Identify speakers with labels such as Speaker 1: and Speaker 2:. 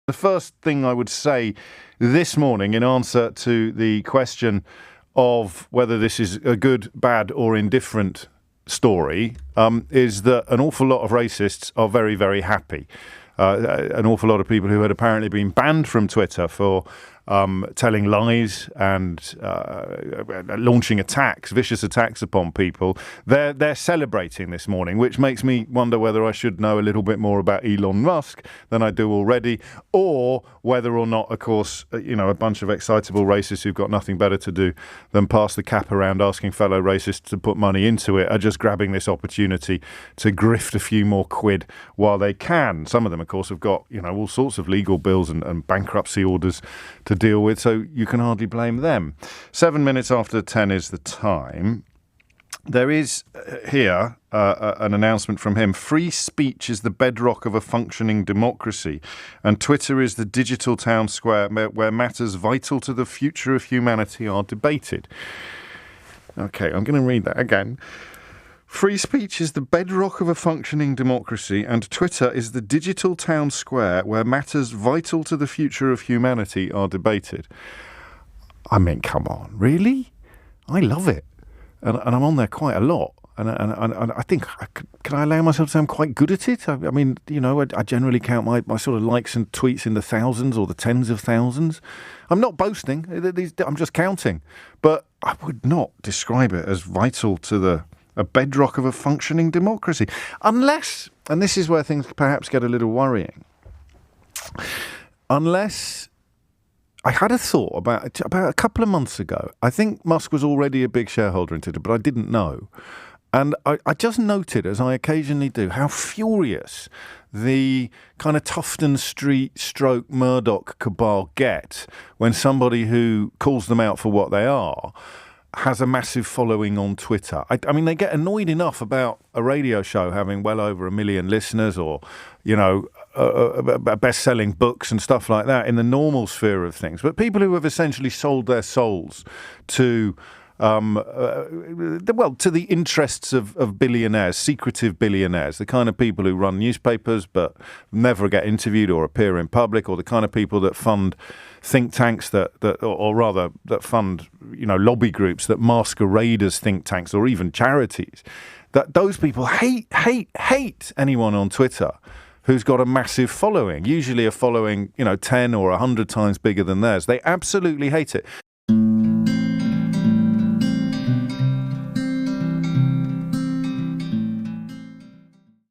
Speaker 1: The first thing I would say this morning in answer to the question of whether this is a good, bad or indifferent story is that an awful lot of racists are very, very happy. An awful lot of people who had apparently been banned from Twitter for telling lies and launching attacks, vicious attacks upon people, they're celebrating this morning, which makes me wonder whether I should know a little bit more about Elon Musk than I do already, or whether or not, of course, a bunch of excitable racists who've got nothing better to do than pass the cap around asking fellow racists to put money into it are just grabbing this opportunity to grift a few more quid while they can. Some of them, of course, have got all sorts of legal bills and bankruptcy orders to deal with, so you can hardly blame them. 7 minutes after 10 is the time. There is here an announcement from him. Free speech is the bedrock of a functioning democracy, and Twitter is the digital town square where matters vital to the future of humanity are debated. Okay, I'm going to read that again. Free speech is the bedrock of a functioning democracy, and Twitter is the digital town square where matters vital to the future of humanity are debated. I mean, come on, really? I love it. And I'm on there quite a lot. And I think, can I allow myself to say I'm quite good at it? I mean, I generally count my sort of likes and tweets in the thousands or the tens of thousands. I'm not boasting. I'm just counting. But I would not describe it as vital to a bedrock of a functioning democracy. Unless, and this is where things perhaps get a little worrying, unless I had a thought about a couple of months ago. I think Musk was already a big shareholder in Twitter, but I didn't know. And I just noted, as I occasionally do, how furious the kind of Tufton Street stroke Murdoch cabal get when somebody who calls them out for what they are has a massive following on Twitter. I mean, they get annoyed enough about a radio show having well over 1 million listeners or, best-selling books and stuff like that in the normal sphere of things. But people who have essentially sold their souls to the interests of billionaires, secretive billionaires, the kind of people who run newspapers but never get interviewed or appear in public, or the kind of people that fund think tanks that fund lobby groups that masquerade as think tanks or even charities. That those people hate anyone on Twitter who's got a massive following, usually a following 10 or 100 times bigger than theirs. They absolutely hate it.